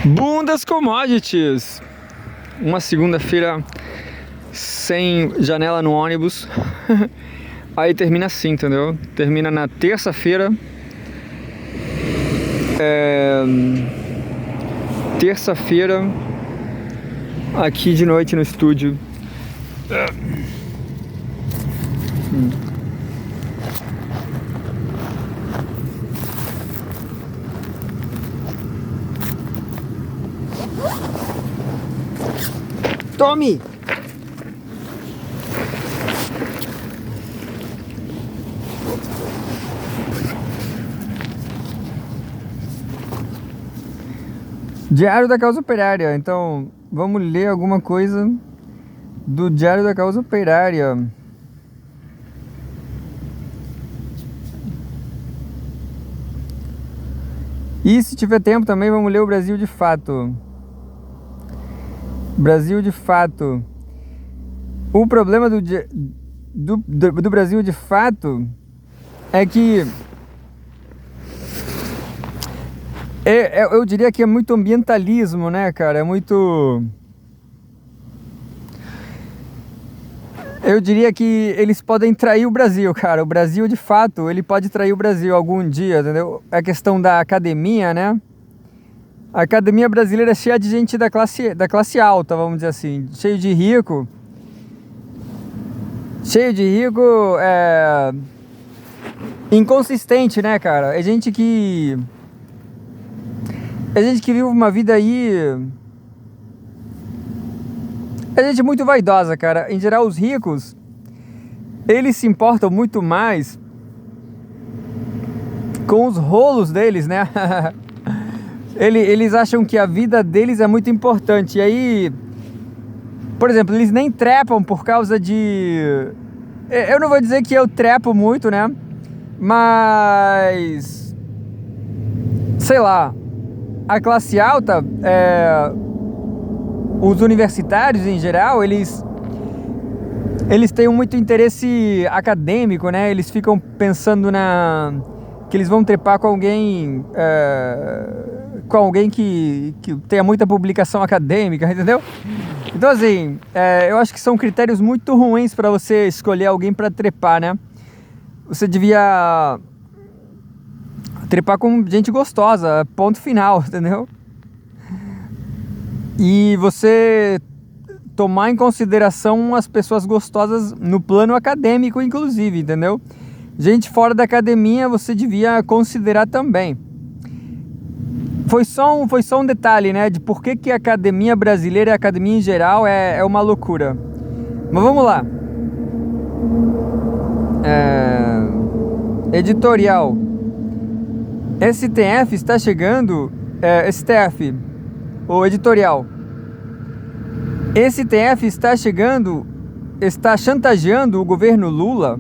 Boom das commodities! Uma segunda-feira sem janela no ônibus. Aí termina assim, entendeu? Termina na terça-feira. Terça-feira, aqui de noite no estúdio. Tome! Diário da Causa Operária. Então, vamos ler alguma coisa do Diário da Causa Operária. E se tiver tempo também, vamos ler o Brasil de Fato. Brasil de Fato. O problema do Brasil de Fato é que eu diria que é muito ambientalismo, né, cara? É muito... Eu diria que eles podem trair o Brasil, cara. O Brasil, de fato, ele pode trair o Brasil algum dia, entendeu? A questão da academia, né? A academia brasileira é cheia de gente da classe alta, vamos dizer assim. Cheio de rico. Cheio de rico, inconsistente, né, cara? É gente que vive uma vida aí... É gente muito vaidosa, cara. Em geral, os ricos, eles se importam muito mais com os rolos deles, né? Eles acham que a vida deles é muito importante. E aí, por exemplo, eles nem trepam por causa de... Eu não vou dizer que eu trepo muito, né? Mas... sei lá. A classe alta, os universitários em geral, eles têm muito interesse acadêmico, né? Eles ficam pensando que eles vão trepar com alguém que tenha muita publicação acadêmica, entendeu? Então, assim, eu acho que são critérios muito ruins para você escolher alguém para trepar, né? Você devia trepar com gente gostosa, ponto final, entendeu? E você tomar em consideração as pessoas gostosas no plano acadêmico, inclusive, entendeu? Gente fora da academia você devia considerar também. Foi só um detalhe, né, de por que a academia brasileira e a academia em geral é uma loucura. Mas vamos lá. Editorial. STF está chegando... STF, o editorial. STF está chantageando o governo Lula.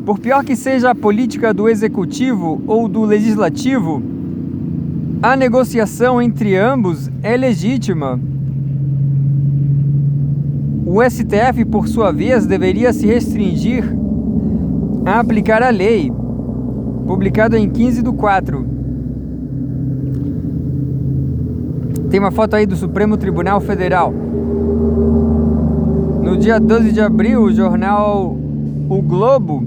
Por pior que seja a política do executivo ou do legislativo, a negociação entre ambos é legítima. O STF, por sua vez, deveria se restringir a aplicar a lei, publicado em 15/4. Tem uma foto aí do Supremo Tribunal Federal. No dia 12 de abril, o jornal O Globo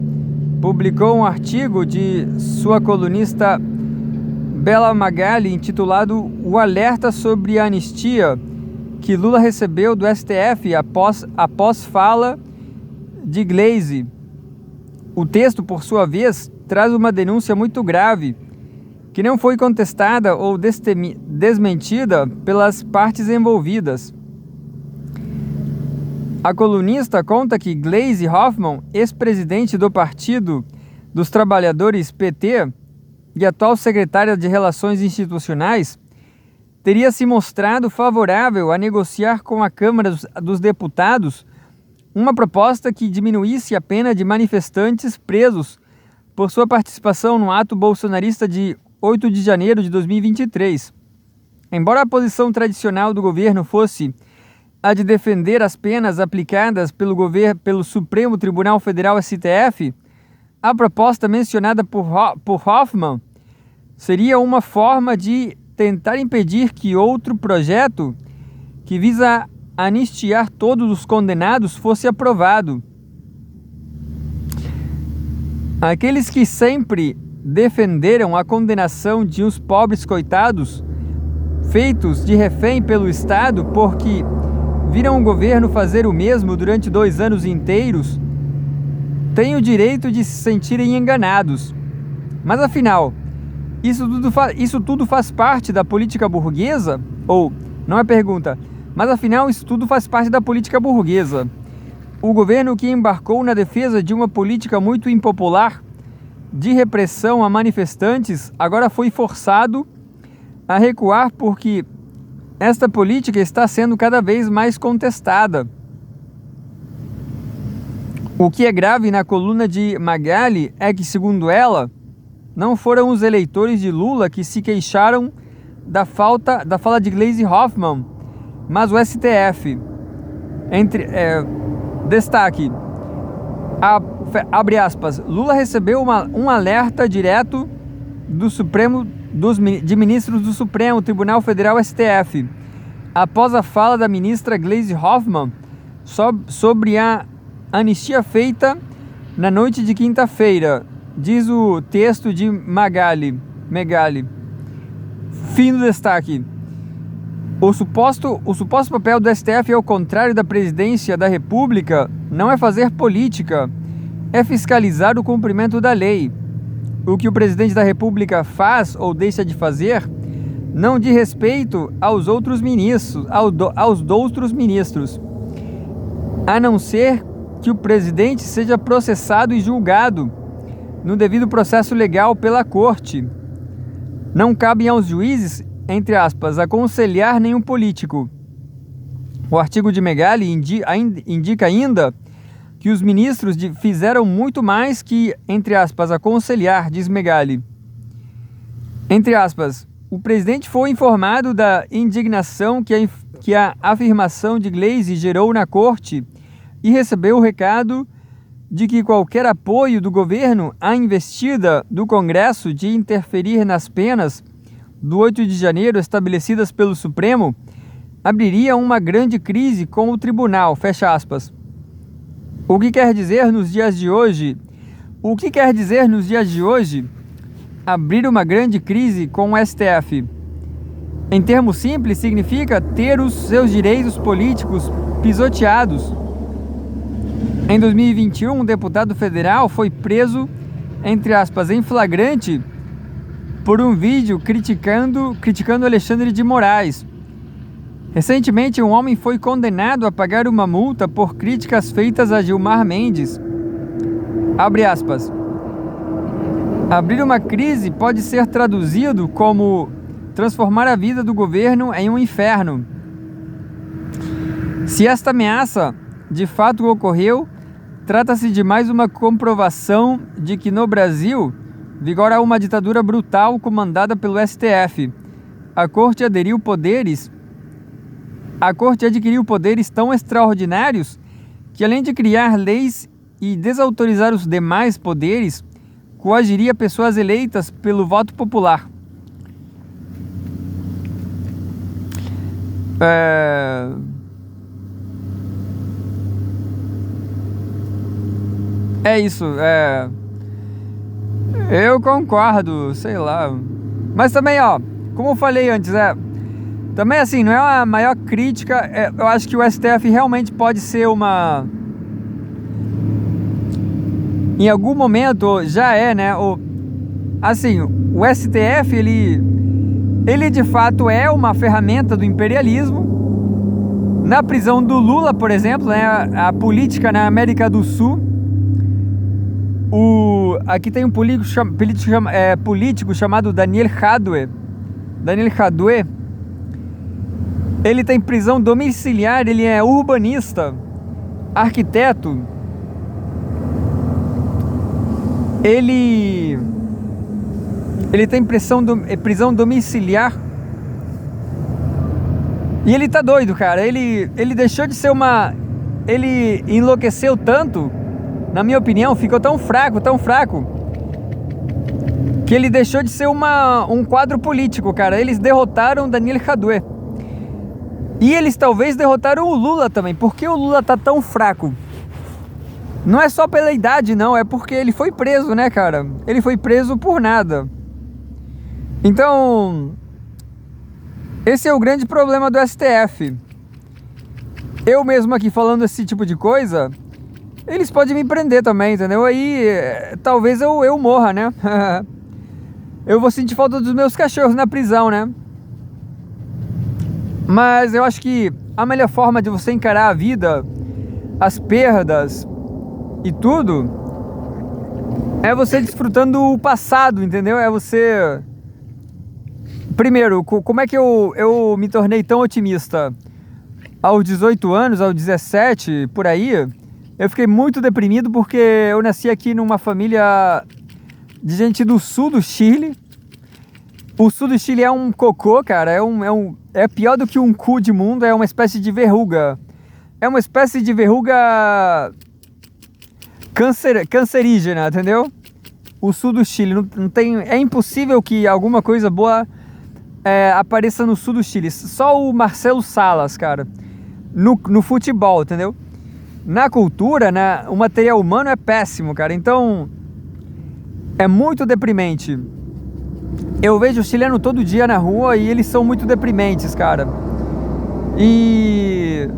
publicou um artigo de sua colunista Bela Magali intitulado O Alerta sobre a Anistia que Lula recebeu do STF após fala de Gleisi. O texto, por sua vez, traz uma denúncia muito grave que não foi contestada ou desmentida pelas partes envolvidas. A colunista conta que Gleisi Hoffmann, ex-presidente do Partido dos Trabalhadores PT e atual secretária de Relações Institucionais, teria se mostrado favorável a negociar com a Câmara dos Deputados uma proposta que diminuísse a pena de manifestantes presos por sua participação no ato bolsonarista de 8 de janeiro de 2023. Embora a posição tradicional do governo fosse a de defender as penas aplicadas pelo Supremo Tribunal Federal STF, a proposta mencionada por Hoffmann seria uma forma de tentar impedir que outro projeto que visa anistiar todos os condenados fosse aprovado. Aqueles que sempre defenderam a condenação de uns pobres coitados, feitos de refém pelo Estado, porque viram o governo fazer o mesmo durante 2 anos inteiros, têm o direito de se sentirem enganados. Mas afinal, isso tudo faz parte da política burguesa? Ou, não é pergunta, mas afinal isso tudo faz parte da política burguesa. O governo que embarcou na defesa de uma política muito impopular de repressão a manifestantes agora foi forçado a recuar porque esta política está sendo cada vez mais contestada. O que é grave na coluna de Magali é que, segundo ela, não foram os eleitores de Lula que se queixaram da fala de Gleisi Hoffmann, mas o STF. Destaque, abre aspas, Lula recebeu um alerta direto do Supremo, de ministros do Supremo Tribunal Federal STF, após a fala da ministra Gleisi Hoffmann sobre a anistia feita na noite de quinta-feira, diz o texto de Megali. Fim do destaque. O suposto papel do STF, ao contrário da presidência da República, não é fazer política, é fiscalizar o cumprimento da lei. O que o presidente da República faz ou deixa de fazer não diz respeito aos outros ministros, aos outros ministros, a não ser que o presidente seja processado e julgado no devido processo legal pela corte. Não cabe aos juízes, entre aspas, aconselhar nenhum político. O artigo de Megali indica ainda que os ministros fizeram muito mais que, entre aspas, aconselhar, diz Megali. Entre aspas, o presidente foi informado da indignação que a afirmação de Gleisi gerou na corte e recebeu o recado de que qualquer apoio do governo à investida do Congresso de interferir nas penas do 8 de janeiro estabelecidas pelo Supremo abriria uma grande crise com o tribunal, fecha aspas. O que quer dizer nos dias de hoje? Abrir uma grande crise com o STF? Em termos simples, significa ter os seus direitos políticos pisoteados. Em 2021, um deputado federal foi preso, entre aspas, em flagrante, por um vídeo criticando Alexandre de Moraes. Recentemente, um homem foi condenado a pagar uma multa por críticas feitas a Gilmar Mendes. Abre aspas. Abrir uma crise pode ser traduzido como transformar a vida do governo em um inferno. Se esta ameaça de fato ocorreu, trata-se de mais uma comprovação de que no Brasil vigora uma ditadura brutal comandada pelo STF. A Corte adquiriu poderes tão extraordinários que, além de criar leis e desautorizar os demais poderes, coagiria pessoas eleitas pelo voto popular. É isso, eu concordo, sei lá. Mas também, como eu falei antes, também assim, não é a maior crítica, eu acho que o STF realmente pode ser em algum momento, já né, o STF, ele de fato é uma ferramenta do imperialismo. Na prisão do Lula, por exemplo, né, a política na América do Sul, aqui tem um político chamado Daniel Jadue. Ele tem prisão domiciliar, ele é urbanista, arquiteto. Ele tem prisão domiciliar. E ele tá doido, cara. Ele deixou de ser ele enlouqueceu tanto, na minha opinião, ficou tão fraco, que que ele deixou de ser um quadro político, cara. Eles derrotaram Daniel Jadue. E eles talvez derrotaram o Lula também. Por que o Lula tá tão fraco? Não é só pela idade, não. É porque ele foi preso, né, cara? Ele foi preso por nada. Então, esse é o grande problema do STF. Eu mesmo aqui falando esse tipo de coisa, eles podem me prender também, entendeu? Aí, talvez eu morra, né? Eu vou sentir falta dos meus cachorros na prisão, né? Mas eu acho que a melhor forma de você encarar a vida, as perdas e tudo, é você desfrutando o passado, entendeu? É você... Primeiro, como é que eu me tornei tão otimista? Aos 18 anos, aos 17, por aí, eu fiquei muito deprimido porque eu nasci aqui numa família de gente do sul do Chile. O sul do Chile é um cocô, cara, é pior do que um cu de mundo, é uma espécie de verruga. É uma espécie de verruga cancerígena, entendeu? O sul do Chile, não tem, é impossível que alguma coisa boa apareça no sul do Chile. Só o Marcelo Salas, cara, no futebol, entendeu? Na cultura, o material humano é péssimo, cara. Então, é muito deprimente. Eu vejo o chileno todo dia na rua e eles são muito deprimentes, cara. E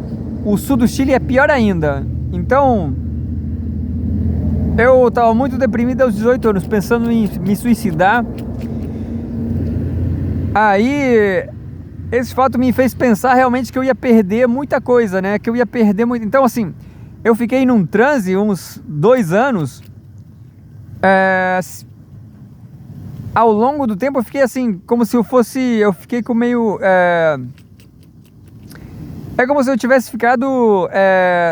o sul do Chile é pior ainda. Então, eu tava muito deprimido aos 18 anos, pensando em me suicidar. Aí, esse fato me fez pensar realmente que eu ia perder muita coisa, né? Que eu ia perder muito. Então, assim, eu fiquei num transe uns 2 anos. Ao longo do tempo eu fiquei assim, como se eu fiquei com meio... É como se eu tivesse ficado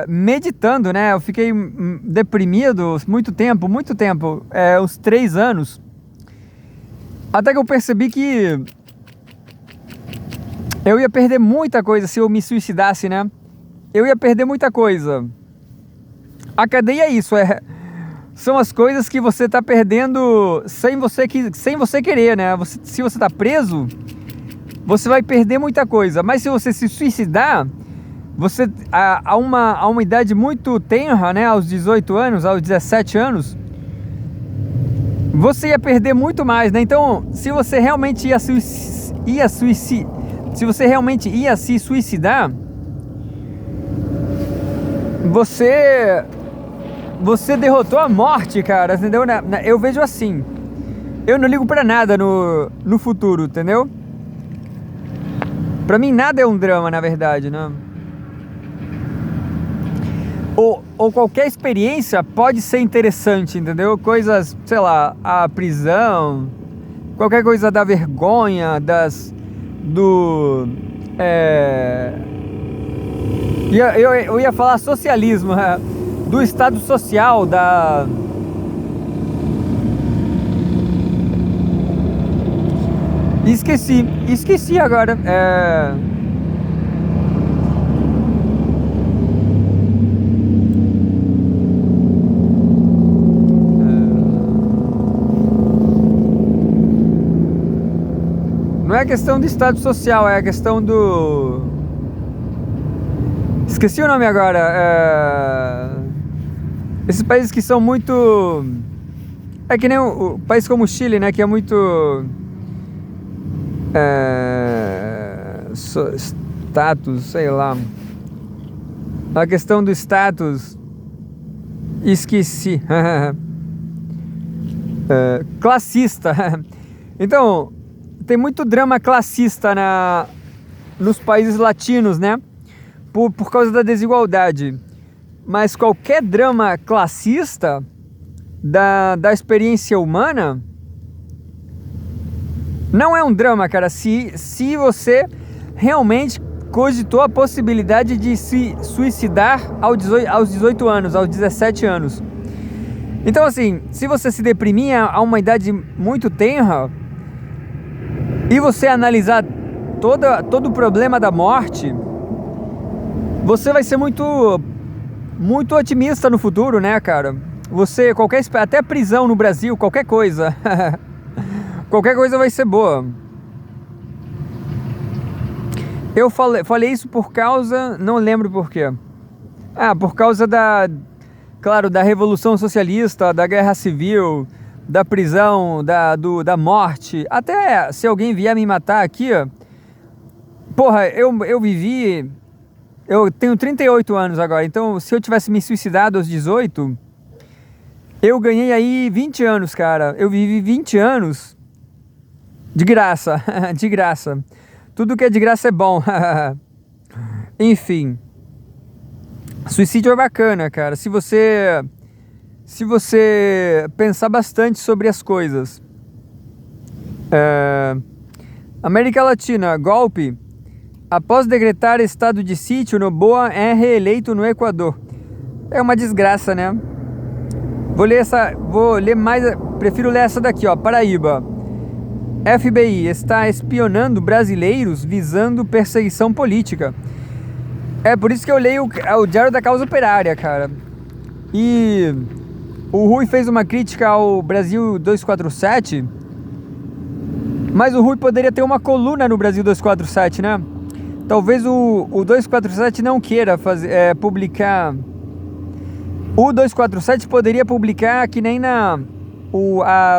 meditando, né? Eu fiquei deprimido muito tempo, uns 3 anos. Até que eu percebi que eu ia perder muita coisa se eu me suicidasse, né? Eu ia perder muita coisa. A cadeia é isso, são as coisas que você tá perdendo sem você querer, né? Se você tá preso, você vai perder muita coisa. Mas se você se suicidar, você a uma idade muito tenra, né? Aos 18 anos, aos 17 anos, você ia perder muito mais, né? Então, se você realmente se você realmente ia se suicidar, você derrotou a morte, cara, entendeu? Eu vejo assim. Eu não ligo pra nada no futuro, entendeu? Pra mim nada é um drama, na verdade, né? Ou qualquer experiência pode ser interessante, entendeu? Coisas, sei lá, a prisão, qualquer coisa da vergonha, eu ia falar socialismo, do estado social, Esqueci agora. Não é questão do estado social, é a questão do... Esqueci o nome agora. Esses países que são muito... É que nem o país como o Chile, né? Que é muito... status, sei lá. A questão do status... Esqueci. Classista. Então... Tem muito drama classista nos países latinos, né? Por causa da desigualdade. Mas qualquer drama classista da experiência humana não é um drama, cara. Se você realmente cogitou a possibilidade de se suicidar aos 18 anos, aos 17 anos. Então, assim, se você se deprimir a uma idade muito tenra, e você analisar todo o problema da morte, você vai ser muito otimista no futuro, né, cara? Até prisão no Brasil, qualquer coisa. qualquer coisa vai ser boa. Eu falei isso por causa, não lembro por quê. Por causa claro, da Revolução Socialista, da Guerra Civil, da prisão, da morte. Até se alguém vier me matar aqui, porra, eu vivi... Eu tenho 38 anos agora, então se eu tivesse me suicidado aos 18, eu ganhei aí 20 anos, cara. Eu vivi 20 anos de graça, de graça. Tudo que é de graça é bom. Enfim. Suicídio é bacana, cara. Se você pensar bastante sobre as coisas. América Latina, golpe. Após decretar estado de sítio, Noboa é reeleito no Equador. É uma desgraça, né? Vou ler mais, prefiro ler essa daqui, ó. Paraíba. FBI está espionando brasileiros visando perseguição política. É por isso que eu leio o Diário da Causa Operária, cara. E o Rui fez uma crítica ao Brasil 247, mas o Rui poderia ter uma coluna no Brasil 247, né? Talvez o 247 não queira publicar. O 247 poderia publicar que nem a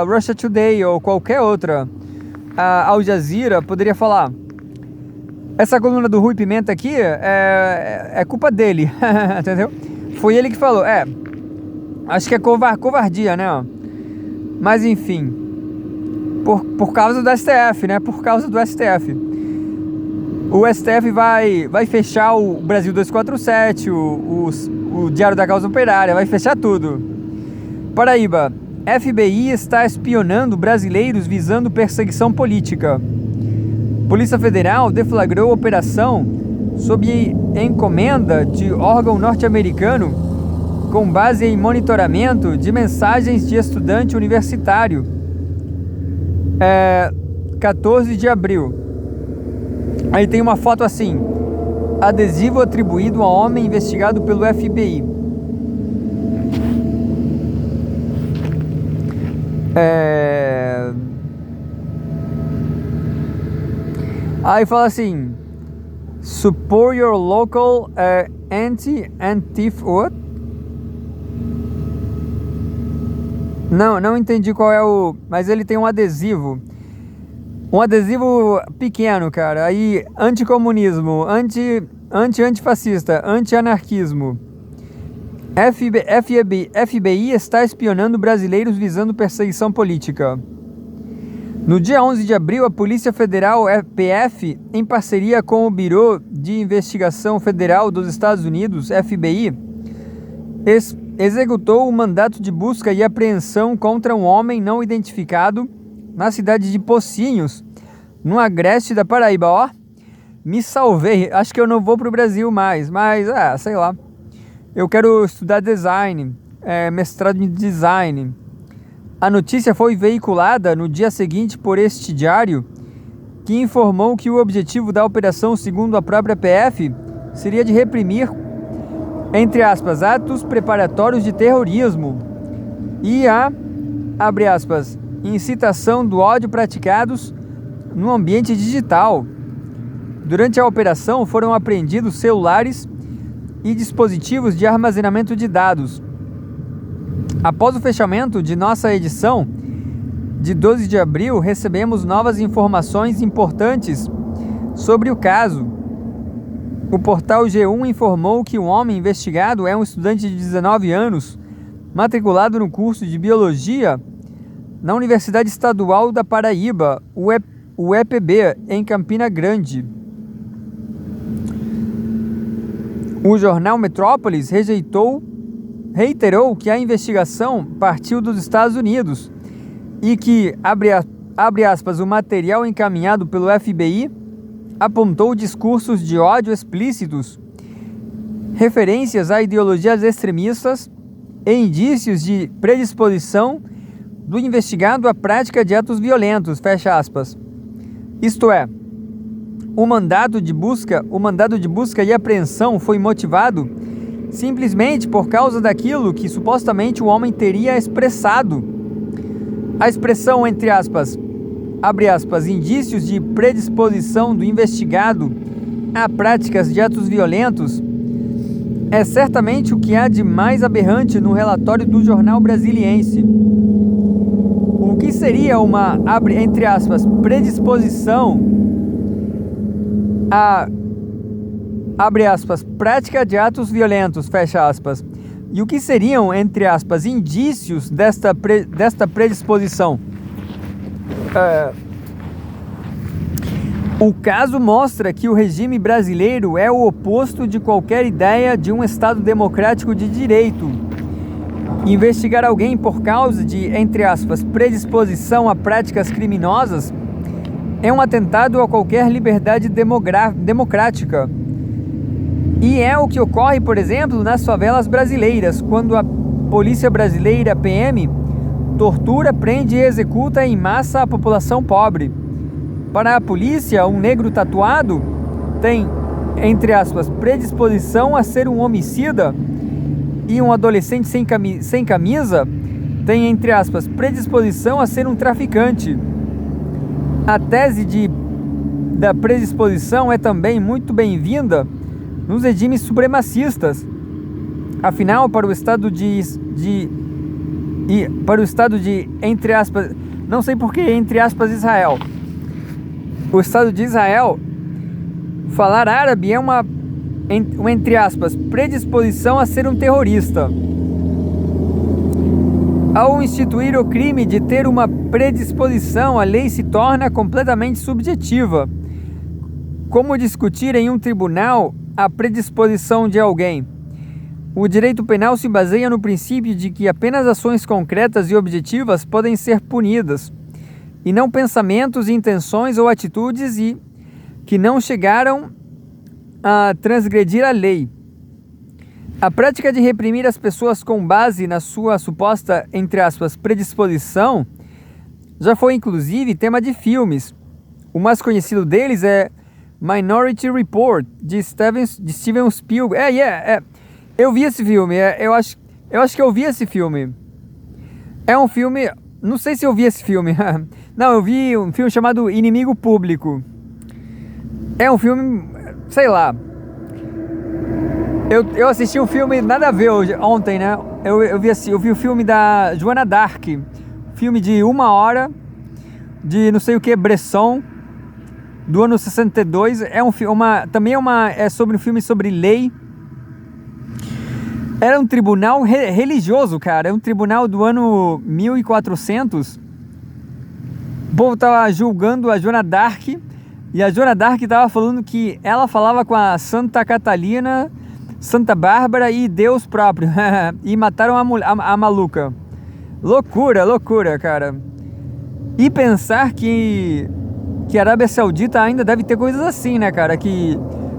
Russia Today ou qualquer outra. A Al Jazeera poderia falar: essa coluna do Rui Pimenta aqui é culpa dele, entendeu? Foi ele que falou. Acho que é covardia, né? Mas enfim, por causa do STF, né? Por causa do STF. O STF vai fechar o Brasil 247, o Diário da Causa Operária, vai fechar tudo. Paraíba. FBI está espionando brasileiros visando perseguição política. Polícia Federal deflagrou operação sob encomenda de órgão norte-americano com base em monitoramento de mensagens de estudante universitário. 14 de abril. Aí tem uma foto assim: adesivo atribuído a homem investigado pelo FBI. Aí fala assim: support your local anti-thief what? Não entendi qual é mas ele tem um adesivo pequeno, cara. Aí anticomunismo, antifascista, anti-anarquismo. FBI está espionando brasileiros visando perseguição política. No dia 11 de abril, a Polícia Federal, PF, em parceria com o Bureau de Investigação Federal dos Estados Unidos, FBI, executou um mandato de busca e apreensão contra um homem não identificado na cidade de Pocinhos, no agreste da Paraíba. Ó, me salvei. Acho que eu não vou pro Brasil mais, mas, sei lá. Eu quero estudar design, mestrado em design. A notícia foi veiculada no dia seguinte por este diário, que informou que o objetivo da operação, segundo a própria PF, seria de reprimir, entre aspas, atos preparatórios de terrorismo e abre aspas, incitação do ódio praticados no ambiente digital. Durante a operação foram apreendidos celulares e dispositivos de armazenamento de dados. Após o fechamento de nossa edição de 12 de abril, recebemos novas informações importantes sobre o caso. O portal G1 informou que o homem investigado é um estudante de 19 anos, matriculado no curso de Biologia na Universidade Estadual da Paraíba, o EPB, em Campina Grande. O jornal Metrópolis reiterou que a investigação partiu dos Estados Unidos e que, abre aspas, o material encaminhado pelo FBI apontou discursos de ódio explícitos, referências a ideologias extremistas e indícios de predisposição do investigado à prática de atos violentos, fecha aspas. Isto é, o mandado de busca e apreensão foi motivado simplesmente por causa daquilo que supostamente o homem teria expressado. A expressão, entre aspas, abre aspas, indícios de predisposição do investigado a práticas de atos violentos, é certamente o que há de mais aberrante no relatório do jornal Brasiliense. O que seria uma, entre aspas, predisposição a, abre aspas, prática de atos violentos, fecha aspas, e o que seriam, entre aspas, indícios desta predisposição? O caso mostra que o regime brasileiro é o oposto de qualquer ideia de um Estado democrático de direito. Investigar alguém por causa de, entre aspas, predisposição a práticas criminosas é um atentado a qualquer liberdade democrática. E é o que ocorre, por exemplo, nas favelas brasileiras, quando a polícia brasileira, PM, tortura, prende e executa em massa a população pobre. Para a polícia, um negro tatuado tem, entre aspas, predisposição a ser um homicida, e um adolescente sem camisa tem, entre aspas, predisposição a ser um traficante. A tese da predisposição é também muito bem-vinda nos regimes supremacistas. Afinal, para o estado de entre aspas, não sei por que entre aspas, Israel. O Estado de Israel, falar árabe é uma entre aspas, predisposição a ser um terrorista. Ao instituir o crime de ter uma predisposição, a lei se torna completamente subjetiva. Como discutir em um tribunal a predisposição de alguém? O direito penal se baseia no princípio de que apenas ações concretas e objetivas podem ser punidas, e não pensamentos, intenções ou atitudes que não chegaram a transgredir a lei. A prática de reprimir as pessoas com base na sua suposta, entre aspas, predisposição já foi inclusive tema de filmes. O mais conhecido deles é Minority Report, de Steven Spielberg. Eu vi esse filme, eu acho que eu vi esse filme. É um filme, não sei se eu vi esse filme. Não, eu vi um filme chamado Inimigo Público. É um filme, sei lá. Eu assisti um filme nada a ver ontem, né? Eu vi o filme da Joana d'Arc, filme de 1 hora, de não sei o que, Bresson, do ano 62. É sobre um filme sobre lei. Era um tribunal religioso, cara. É um tribunal do ano 1400. O povo tava julgando a Joana d'Arc, e a Joana d'Arc tava falando que ela falava com a Santa Catalina, Santa Bárbara e Deus próprio. E mataram a maluca. Loucura, cara. E pensar que a Arábia Saudita ainda deve ter coisas assim, né, cara? Que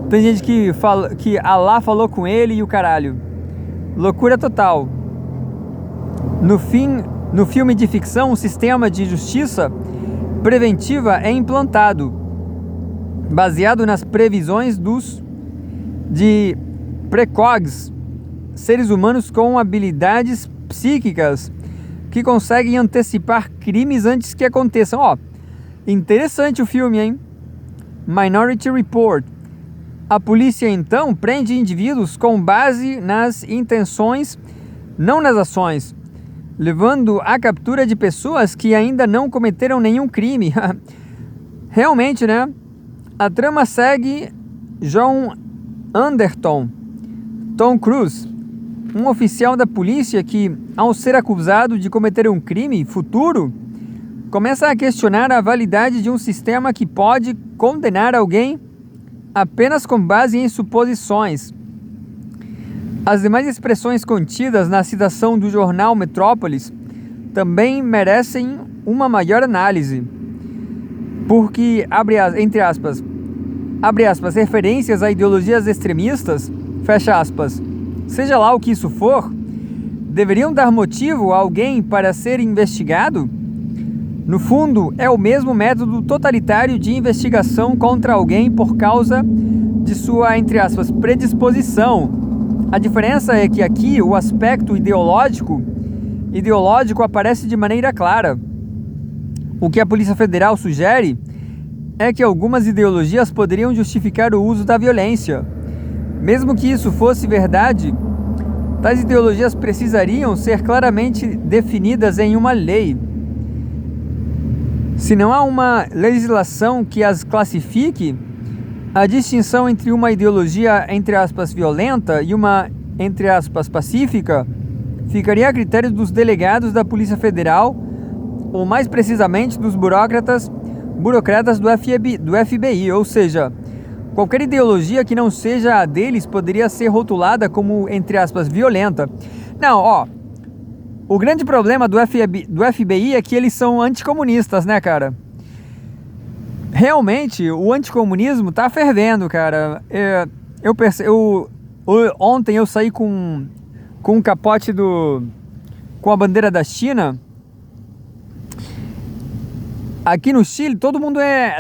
tem gente que fala que Allah falou com ele e o caralho. Loucura total. No filme de ficção, um sistema de justiça preventiva é implantado, baseado nas previsões de precogs, seres humanos com habilidades psíquicas que conseguem antecipar crimes antes que aconteçam. Interessante o filme, hein? Minority Report. A polícia então prende indivíduos com base nas intenções, não nas ações, levando à captura de pessoas que ainda não cometeram nenhum crime. Realmente, né? A trama segue John Anderton, Tom Cruise, um oficial da polícia que, ao ser acusado de cometer um crime futuro, começa a questionar a validade de um sistema que pode condenar alguém apenas com base em suposições. As demais expressões contidas na citação do jornal Metrópolis também merecem uma maior análise, porque, entre aspas, referências a ideologias extremistas, fecha aspas, seja lá o que isso for, deveriam dar motivo a alguém para ser investigado? No fundo, é o mesmo método totalitário de investigação contra alguém por causa de sua, entre aspas, predisposição. A diferença é que aqui o aspecto ideológico aparece de maneira clara. O que a Polícia Federal sugere é que algumas ideologias poderiam justificar o uso da violência. Mesmo que isso fosse verdade, tais ideologias precisariam ser claramente definidas em uma lei. Se não há uma legislação que as classifique, a distinção entre uma ideologia, entre aspas, violenta e uma, entre aspas, pacífica, ficaria a critério dos delegados da Polícia Federal, ou mais precisamente dos burocratas do FBI, ou seja, qualquer ideologia que não seja a deles poderia ser rotulada como, entre aspas, violenta. Não, ó, o grande problema do FBI é que eles são anticomunistas, né, cara? Realmente, o anticomunismo tá fervendo, cara. Ontem eu saí com um capote com a bandeira da China. Aqui no Chile, todo mundo é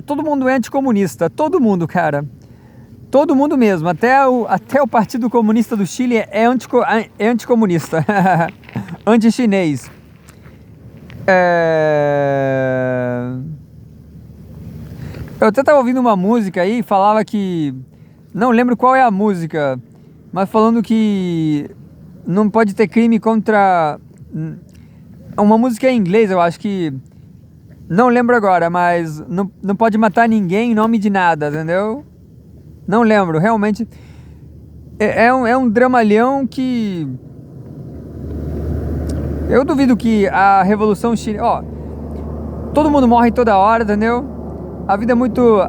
anticomunista. Todo mundo, cara. Todo mundo mesmo. Até o Partido Comunista do Chile é anticomunista. Anti-chinês. Eu até estava ouvindo uma música aí, falava que... Não lembro qual é a música, mas falando que não pode ter crime contra... Uma música em inglês, eu acho que... Não lembro agora, mas não pode matar ninguém em nome de nada, entendeu? Não lembro, realmente... É um dramalhão que... Eu duvido que a Revolução Chinesa... Ó, todo mundo morre toda hora, entendeu? A vida é muito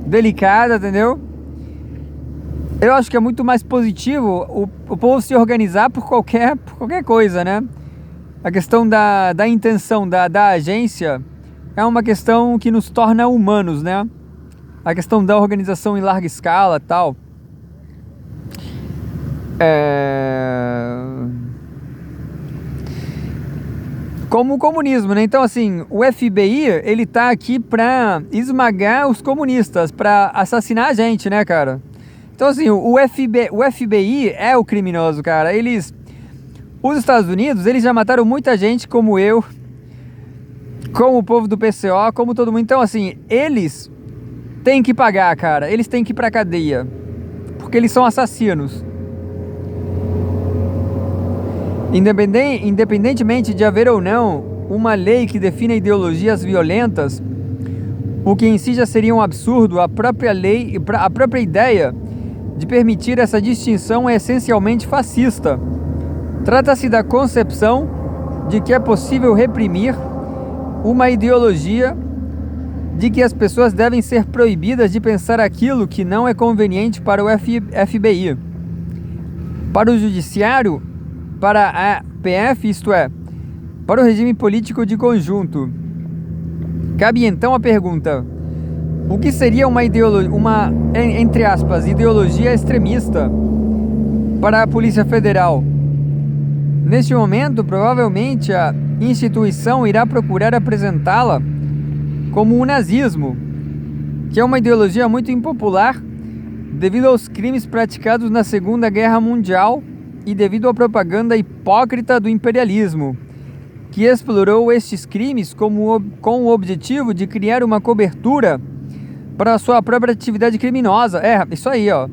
delicada, entendeu? Eu acho que é muito mais positivo o povo se organizar por qualquer coisa, né? A questão da intenção da agência é uma questão que nos torna humanos, né? A questão da organização em larga escala e tal. Como o comunismo, né? Então, assim, o FBI, ele tá aqui pra esmagar os comunistas, pra assassinar a gente, né, cara? Então, assim, o FBI é o criminoso, cara. Os Estados Unidos, eles já mataram muita gente como eu, como o povo do PCO, como todo mundo. Então, assim, eles têm que pagar, cara. Eles têm que ir pra cadeia, porque eles são assassinos. Independentemente de haver ou não uma lei que defina ideologias violentas, o que em si já seria um absurdo, a própria ideia de permitir essa distinção é essencialmente fascista. Trata-se da concepção de que é possível reprimir uma ideologia, de que as pessoas devem ser proibidas de pensar aquilo que não é conveniente para o FBI. Para o judiciário, para a PF, isto é, para o regime político de conjunto. Cabe então a pergunta: o que seria uma entre aspas, ideologia extremista para a Polícia Federal? Neste momento, provavelmente a instituição irá procurar apresentá-la como um nazismo, que é uma ideologia muito impopular devido aos crimes praticados na Segunda Guerra Mundial e devido à propaganda hipócrita do imperialismo, que explorou estes crimes com o objetivo de criar uma cobertura para a sua própria atividade criminosa. Isso aí, ó.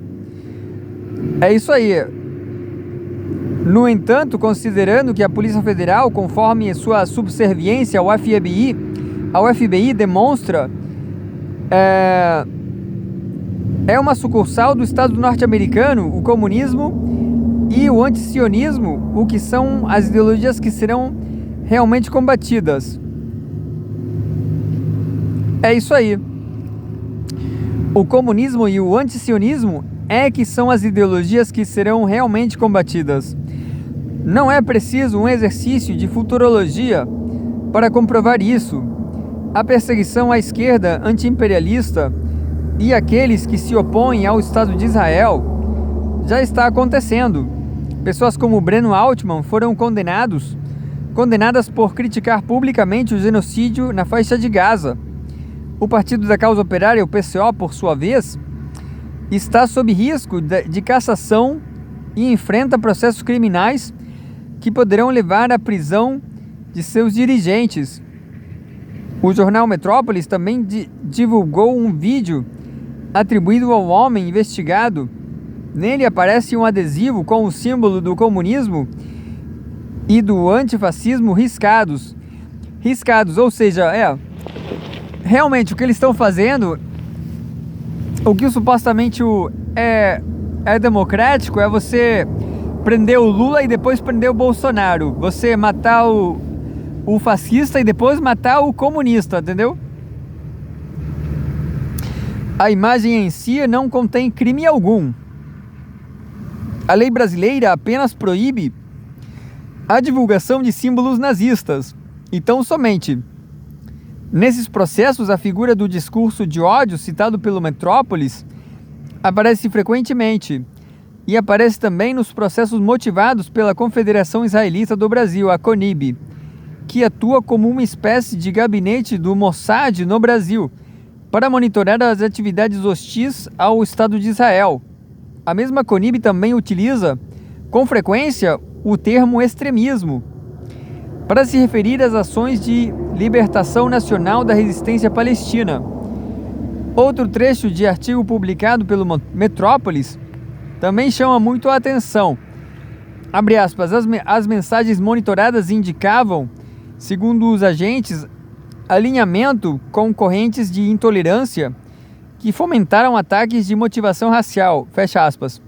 É isso aí. No entanto, considerando que a Polícia Federal, conforme sua subserviência ao FBI demonstra, é uma sucursal do Estado norte-americano, o comunismo e o antisionismo, o que são as ideologias que serão realmente combatidas. É isso aí. O comunismo e o antisionismo que são as ideologias que serão realmente combatidas. Não é preciso um exercício de futurologia para comprovar isso. A perseguição à esquerda anti-imperialista e aqueles que se opõem ao Estado de Israel já está acontecendo. Pessoas como Breno Altman foram condenadas por criticar publicamente o genocídio na faixa de Gaza. O Partido da Causa Operária, o PCO, por sua vez, está sob risco de cassação e enfrenta processos criminais que poderão levar à prisão de seus dirigentes. O jornal Metrópolis também divulgou um vídeo atribuído ao homem investigado. Nele aparece um adesivo com o símbolo do comunismo e do antifascismo riscados, ou seja, realmente o que eles estão fazendo, o que supostamente é democrático, é você prender o Lula e depois prender o Bolsonaro, você matar o fascista e depois matar o comunista, entendeu? A imagem em si não contém crime algum. A lei brasileira apenas proíbe a divulgação de símbolos nazistas. Então, somente nesses processos, a figura do discurso de ódio citado pelo Metrópolis aparece frequentemente e aparece também nos processos motivados pela Confederação Israelita do Brasil, a CONIB, que atua como uma espécie de gabinete do Mossad no Brasil para monitorar as atividades hostis ao Estado de Israel. A mesma CONIB também utiliza com frequência o termo extremismo para se referir às ações de libertação nacional da resistência palestina. Outro trecho de artigo publicado pelo Metrópolis também chama muito a atenção. Abre aspas, as mensagens monitoradas indicavam, segundo os agentes, alinhamento com correntes de intolerância que fomentaram ataques de motivação racial, fecha aspas.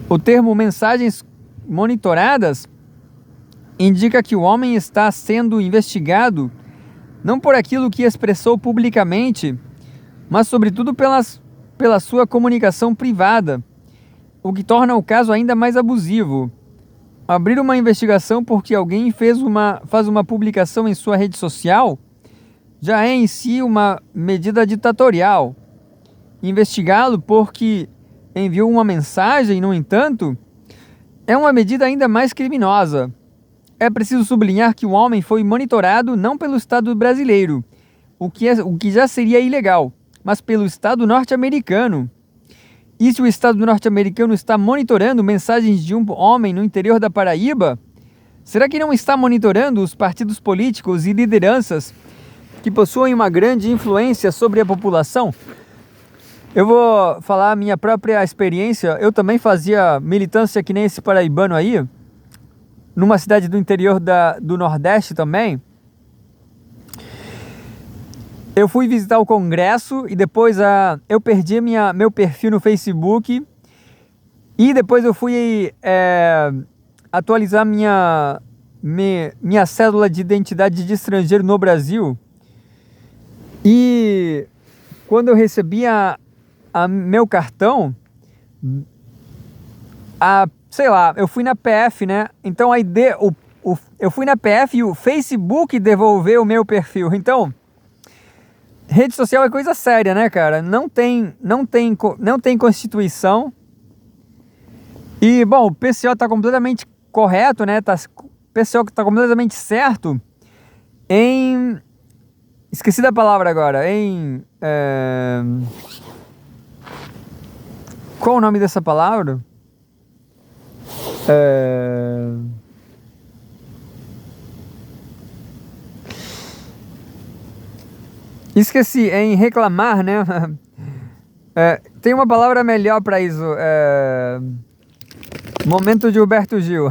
O termo mensagens monitoradas indica que o homem está sendo investigado não por aquilo que expressou publicamente, mas sobretudo pela sua comunicação privada, o que torna o caso ainda mais abusivo. Abrir uma investigação porque alguém faz uma publicação em sua rede social já é em si uma medida ditatorial. Investigá-lo porque enviou uma mensagem, no entanto, é uma medida ainda mais criminosa. É preciso sublinhar que o homem foi monitorado não pelo Estado brasileiro, o que já seria ilegal, mas pelo Estado norte-americano. E se o Estado norte-americano está monitorando mensagens de um homem no interior da Paraíba, será que não está monitorando os partidos políticos e lideranças que possuem uma grande influência sobre a população? Eu vou falar a minha própria experiência. Eu também fazia militância que nem esse paraibano aí, numa cidade do interior do Nordeste também. Eu fui visitar o Congresso e depois eu perdi meu perfil no Facebook e depois eu fui atualizar minha cédula de identidade de estrangeiro no Brasil. E quando eu recebi meu cartão, sei lá, eu fui na PF, né? Então eu fui na PF e o Facebook devolveu o meu perfil. Então, rede social é coisa séria, né, cara? Não tem Constituição. E, bom, o PCO tá completamente correto, né? O PCO tá completamente certo em... Esqueci da palavra agora. Qual o nome dessa palavra? Esqueci, em reclamar, né? Tem uma palavra melhor para isso. Momento de Gilberto Gil.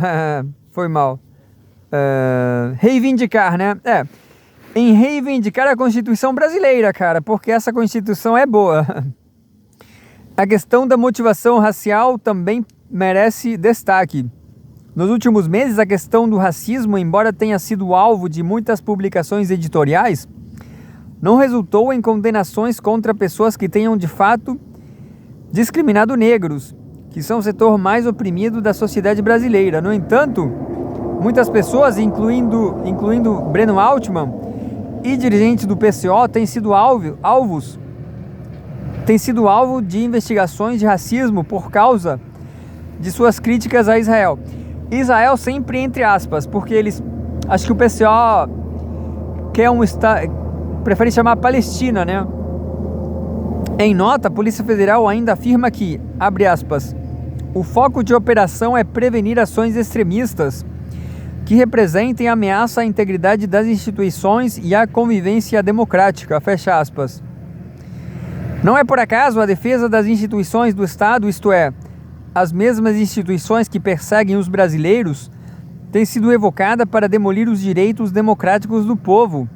Foi mal. Reivindicar, né? Em reivindicar a Constituição brasileira, cara, porque essa Constituição é boa. A questão da motivação racial também merece destaque. Nos últimos meses, a questão do racismo, embora tenha sido alvo de muitas publicações editoriais, não resultou em condenações contra pessoas que tenham de fato discriminado negros, que são o setor mais oprimido da sociedade brasileira. No entanto, muitas pessoas, incluindo Breno Altman e dirigentes do PCO, têm sido alvo de investigações de racismo por causa de suas críticas a Israel. Israel sempre entre aspas, porque acho que o PCO quer prefere chamar Palestina, né? Em nota, a Polícia Federal ainda afirma que, abre aspas, O foco de operação é prevenir ações extremistas que representem ameaça à integridade das instituições e à convivência democrática, fecha aspas. Não é por acaso a defesa das instituições do Estado, isto é, as mesmas instituições que perseguem os brasileiros, tem sido evocada para demolir os direitos democráticos do povo.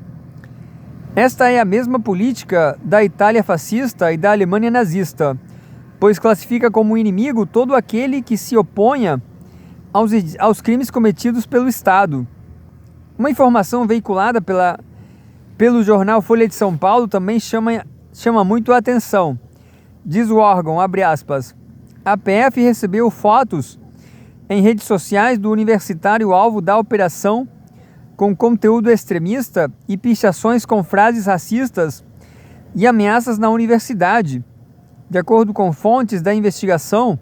Esta é a mesma política da Itália fascista e da Alemanha nazista, pois classifica como inimigo todo aquele que se oponha aos crimes cometidos pelo Estado. Uma informação veiculada pelo jornal Folha de São Paulo também chama muito a atenção. Diz o órgão, abre aspas, a PF recebeu fotos em redes sociais do universitário alvo da operação com conteúdo extremista e pichações com frases racistas e ameaças na universidade. De acordo com fontes da investigação,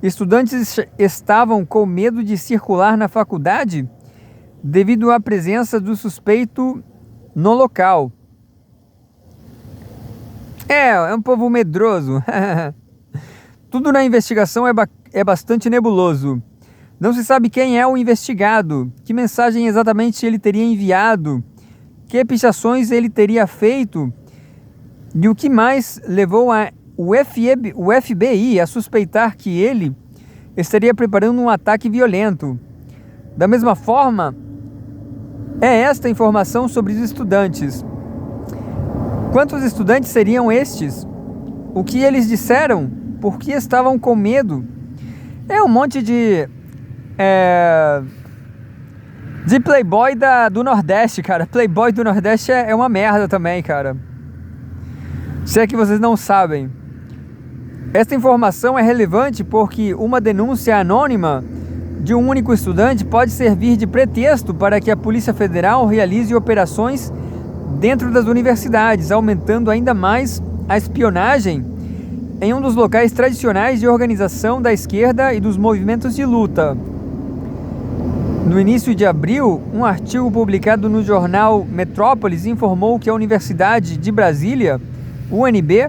estudantes estavam com medo de circular na faculdade devido à presença do suspeito no local. É um povo medroso. Tudo na investigação é bastante nebuloso. Não se sabe quem é o investigado, que mensagem exatamente ele teria enviado, que pichações ele teria feito e o que mais levou o FBI a suspeitar que ele estaria preparando um ataque violento. Da mesma forma, é esta informação sobre os estudantes. Quantos estudantes seriam estes? O que eles disseram? Por que estavam com medo? É um monte de playboy do Nordeste, cara. Playboy do Nordeste é uma merda também, cara. Se é que vocês não sabem. Esta informação é relevante porque uma denúncia anônima de um único estudante pode servir de pretexto para que a Polícia Federal realize operações dentro das universidades, aumentando ainda mais a espionagem em um dos locais tradicionais de organização da esquerda e dos movimentos de luta. No início de abril, um artigo publicado no jornal Metrópolis informou que a Universidade de Brasília, UNB,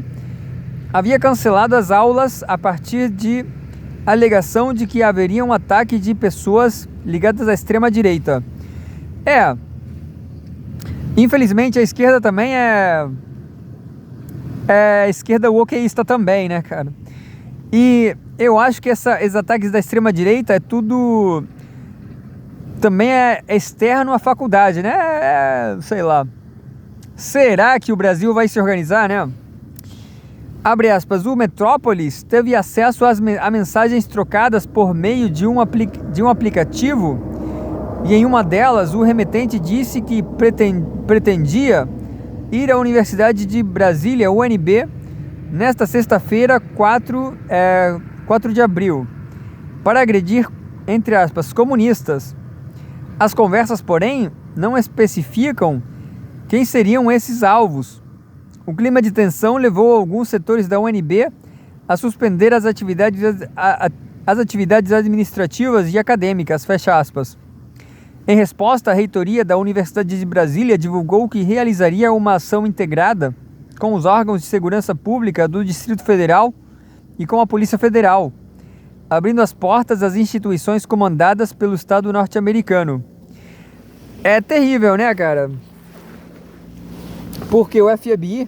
havia cancelado as aulas a partir de alegação de que haveria um ataque de pessoas ligadas à extrema-direita. Infelizmente a esquerda também é esquerda wokeísta também, né, cara? E eu acho que esses ataques da extrema-direita é tudo... também é externo à faculdade, né? Sei lá. Será que o Brasil vai se organizar, né? Abre aspas, o Metrópolis teve acesso a mensagens trocadas por meio de um aplicativo e em uma delas o remetente disse que pretendia ir à Universidade de Brasília, UNB, nesta sexta-feira, 4 de abril, para agredir, entre aspas, comunistas. As conversas, porém, não especificam quem seriam esses alvos. O clima de tensão levou alguns setores da UNB a suspender as atividades administrativas e acadêmicas, fecha aspas. Em resposta, a reitoria da Universidade de Brasília divulgou que realizaria uma ação integrada com os órgãos de segurança pública do Distrito Federal e com a Polícia Federal, abrindo as portas às instituições comandadas pelo Estado norte-americano. É terrível, né, cara? Porque o FBI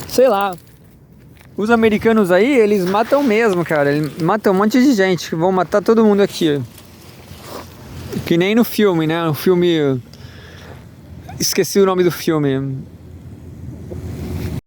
sei lá, os americanos aí, eles matam mesmo, cara. Eles matam um monte de gente, vão matar todo mundo aqui. Que nem no filme, né? No filme... Esqueci o nome do filme.